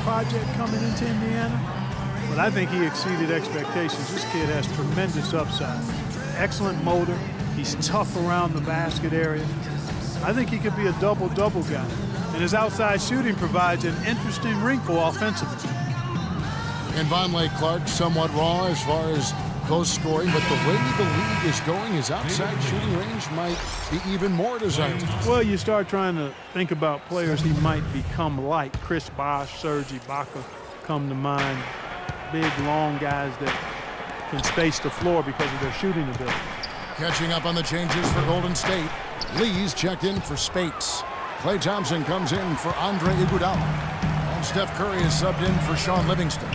project coming into Indiana, but I think he exceeded expectations. This kid has tremendous upside. Excellent motor. He's tough around the basket area. I think he could be a double-double guy. And his outside shooting provides an interesting wrinkle offensively. And Vonleh Clark somewhat raw as far as close scoring, but the way the league is going, his outside shooting range might be even more desired. Well, you start trying to think about players he might become like. Chris Bosh, Serge Ibaka come to mind. Big, long guys that can space the floor because of their shooting ability. Catching up on the changes for Golden State. Lee's checked in for Spates. Klay Thompson comes in for Andre Iguodala. And Steph Curry is subbed in for Sean Livingston.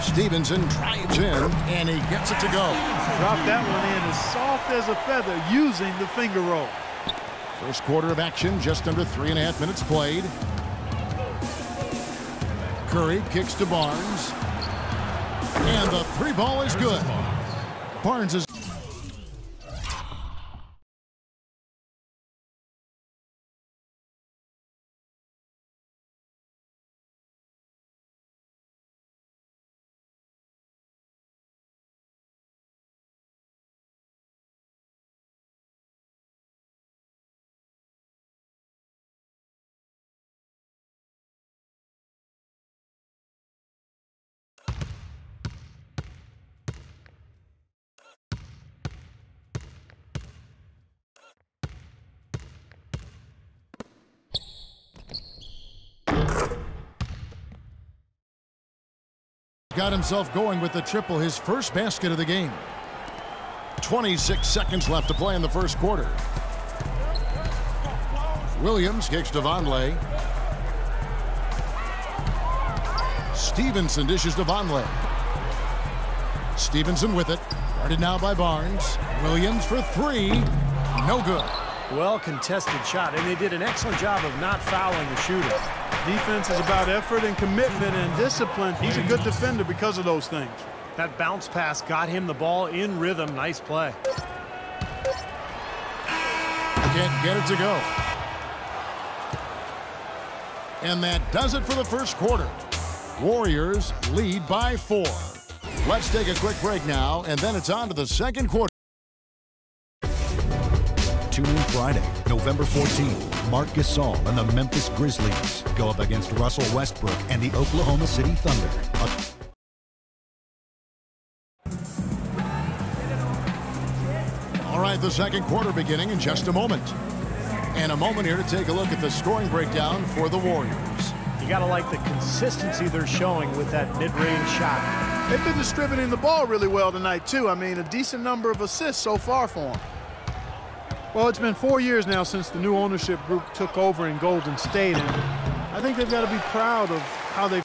Stevenson drives in, and he gets it to go. Drop that one in as soft as a feather using the finger roll. First quarter of action, just under 3.5 minutes played. Curry kicks to Barnes. And the three ball is good. Barnes is got himself going with the triple, his first basket of the game. 26 seconds left to play in the first quarter. Williams kicks to Vonleh. Stevenson dishes to Vonleh. Stevenson with it. Guarded now by Barnes. Williams for three. No good. Well contested shot, and they did an excellent job of not fouling the shooter. Defense is about effort and commitment and discipline. He's a good defender because of those things. That bounce pass got him the ball in rhythm. Nice play. Can't get it to go. And that does it for the first quarter. Warriors lead by 4. Let's take a quick break now, and then it's on to the second quarter. Tune in Friday, November 14th. Marc Gasol and the Memphis Grizzlies go up against Russell Westbrook and the Oklahoma City Thunder. All right, the second quarter beginning in just a moment. And a moment here to take a look at the scoring breakdown for the Warriors. You got to like the consistency they're showing with that mid-range shot. They've been distributing the ball really well tonight, too. I mean, a decent number of assists so far for them. Well, it's been 4 years now since the new ownership group took over in Golden State, and I think they've got to be proud of how they've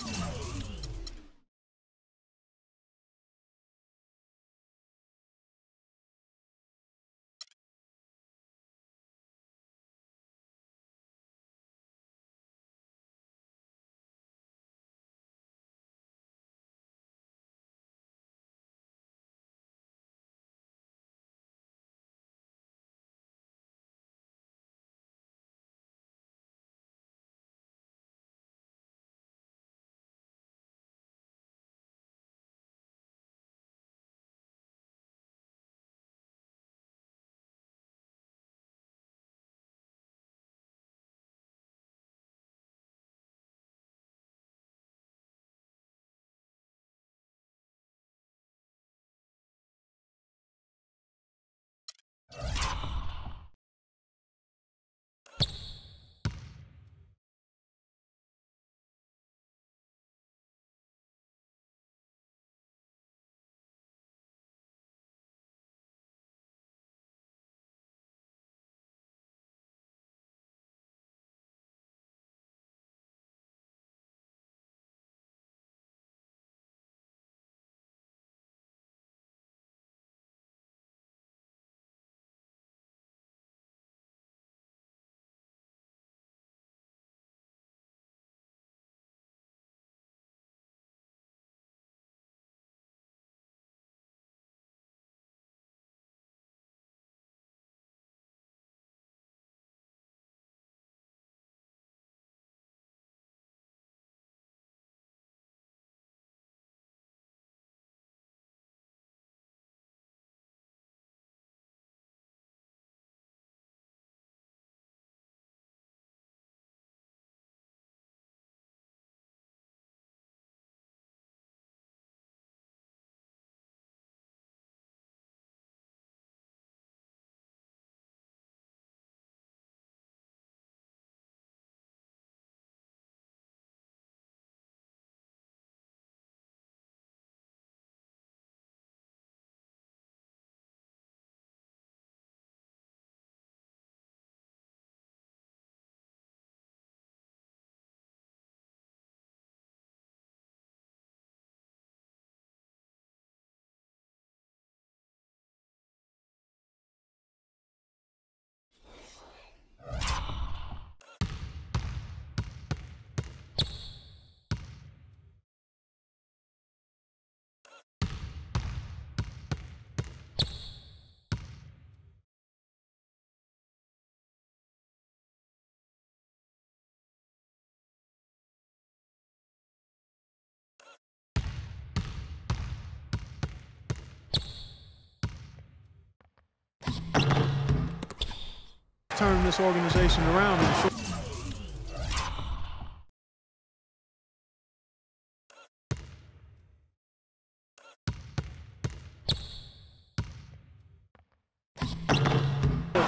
turn this organization around in a short.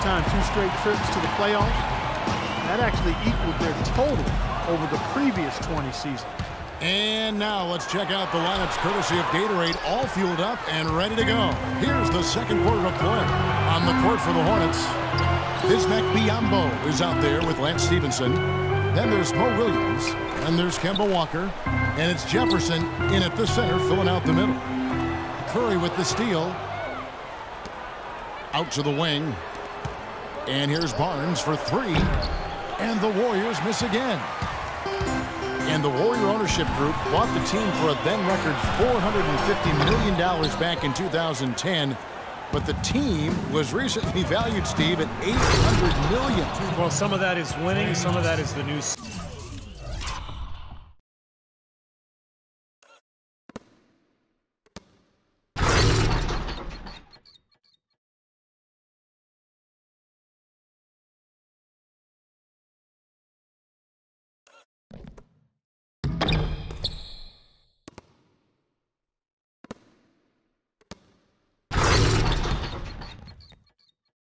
Time 2 straight trips to the playoffs. That actually equaled their total over the previous 20 seasons. And now let's check out the lineups courtesy of Gatorade, all fueled up and ready to go. Here's the second quarter of play. On the court for the Hornets, Bismack Biyombo is out there with Lance Stevenson. Then there's Mo Williams, and there's Kimba Walker, and it's Jefferson in at the center, filling out the middle. Curry with the steal. Out to the wing. And here's Barnes for 3. And the Warriors miss again. And the Warrior ownership group bought the team for a then-record $450 million back in 2010. But the team was recently valued, Steve, at $800 million. Well, some of that is winning. Some of that is the new.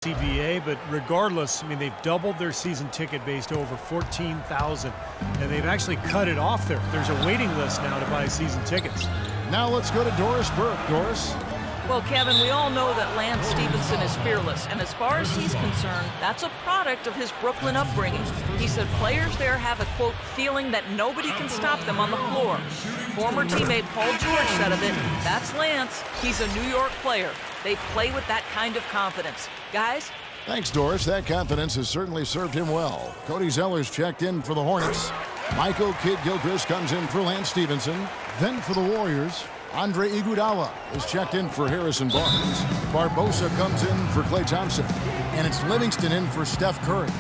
CBA, but regardless, I mean, they've doubled their season ticket base to over 14,000, and they've actually cut it off there. There's a waiting list now to buy season tickets. Now let's go to Doris Burke. Doris? Well, Kevin, we all know that Lance Stevenson is fearless, and as far as he's concerned, that's a product of his Brooklyn upbringing. He said players there have a, quote, feeling that nobody can stop them on the floor. Former teammate Paul George said of it, that's Lance. He's a New York player. They play with that kind of confidence. Guys? Thanks, Doris. That confidence has certainly served him well. Cody Zeller's checked in for the Hornets. Michael Kidd-Gilchrist comes in for Lance Stevenson. Then for the Warriors, Andre Iguodala is checked in for Harrison Barnes. Barbosa comes in for Klay Thompson. And it's Livingston in for Steph Curry.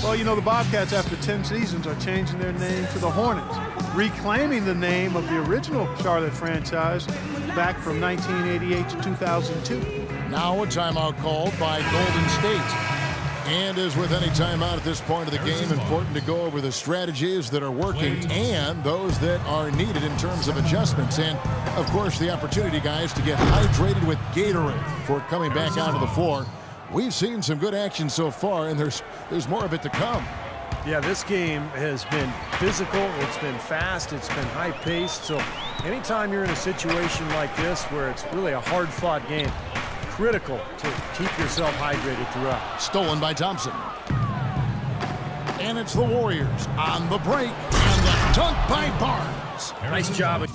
Well, you know, the Bobcats, after 10 seasons, are changing their name to the Hornets, reclaiming the name of the original Charlotte franchise back from 1988 to 2002. Now a timeout called by Golden State. And as with any timeout at this point of the game, important to go over the strategies that are working and those that are needed in terms of adjustments. And, of course, the opportunity, guys, to get hydrated with Gatorade before coming back onto the floor. We've seen some good action so far, and there's more of it to come. Yeah, this game has been physical, it's been fast, it's been high-paced. So anytime you're in a situation like this where it's really a hard-fought game, critical to keep yourself hydrated throughout. Stolen by Thompson. And it's the Warriors on the break, and the dunk by Barnes. Nice job.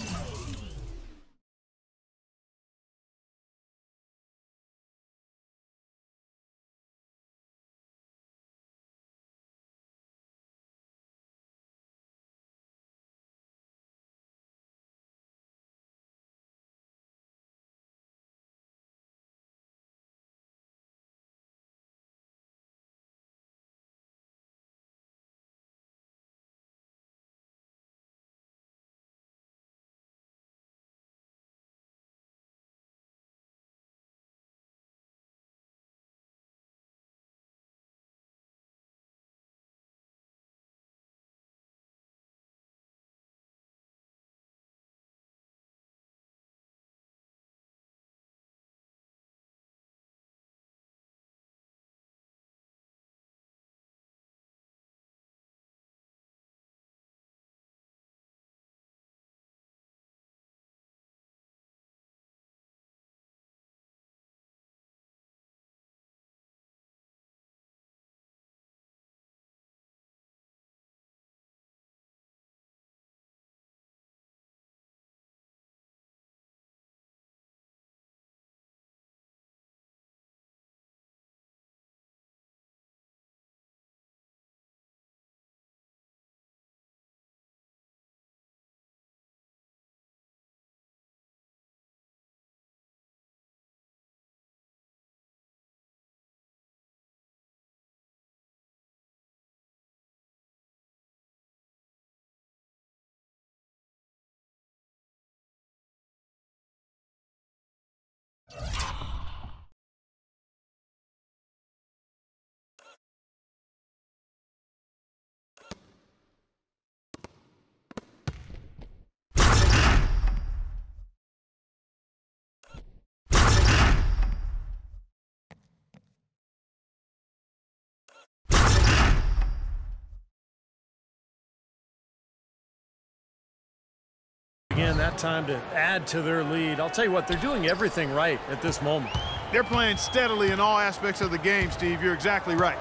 again, that time to add to their lead. I'll tell you what, they're doing everything right at this moment. They're playing steadily in all aspects of the game, Steve. You're exactly right.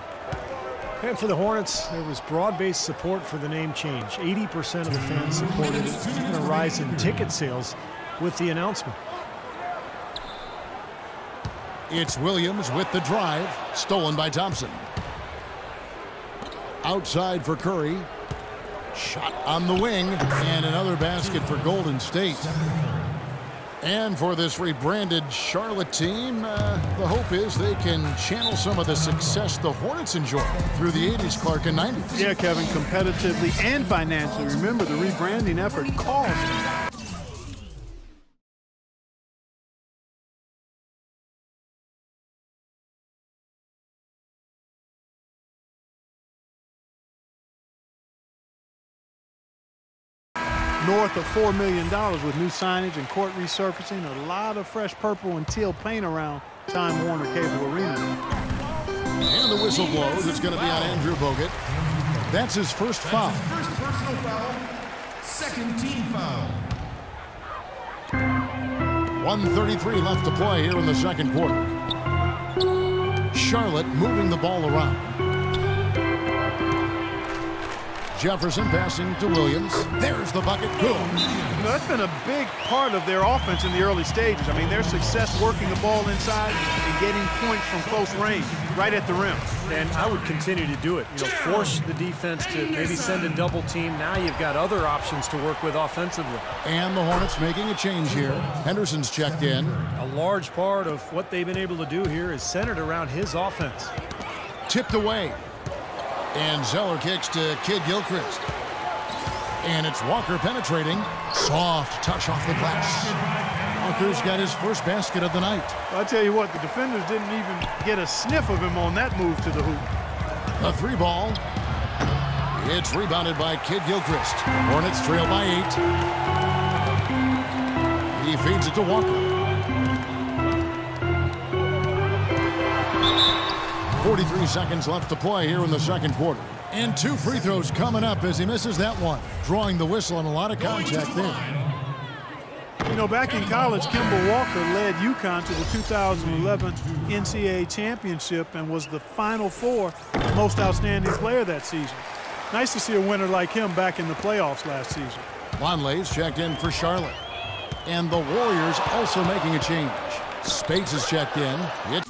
And for the Hornets, there was broad-based support for the name change. 80% of the fans supported it, and a rise in ticket sales with the announcement. It's Williams with the drive, stolen by Thompson. Outside for Curry. Shot on the wing, and another basket for Golden State. And for this rebranded Charlotte team, the hope is they can channel some of the success the Hornets enjoyed through the 80s, Clark, and 90s. Yeah, Kevin, competitively and financially. Remember, the rebranding effort cost. North of $4 million with new signage and court resurfacing. A lot of fresh purple and teal paint around Time Warner Cable Arena. And the whistle blows. It's going to be on Andrew Bogut. That's his first foul. First personal foul, second team foul. 1:33 left to play here in the second quarter. Charlotte moving the ball around. Jefferson passing to Williams. There's the bucket. Good. You know, that's been a big part of their offense in the early stages. I mean, their success working the ball inside and getting points from close range, right at the rim. And I would continue to do it. You know, force the defense to maybe send a double team. Now you've got other options to work with offensively. And the Hornets making a change here. Henderson's checked in. A large part of what they've been able to do here is centered around his offense. Tipped away. And Zeller kicks to Kid Gilchrist. And it's Walker penetrating. Soft touch off the glass. Walker's got his first basket of the night. Well, I tell you what, the defenders didn't even get a sniff of him on that move to the hoop. A three ball. It's rebounded by Kid Gilchrist. Hornets trail by 8. He feeds it to Walker. 43 seconds left to play here in the second quarter. And 2 free throws coming up as he misses that one. Drawing the whistle and a lot of contact there. You know, back in college, Kimba Walker led UConn to the 2011 NCAA championship and was the Final Four most outstanding player that season. Nice to see a winner like him back in the playoffs last season. Lonley's checked in for Charlotte. And the Warriors also making a change. Spates is checked in. It's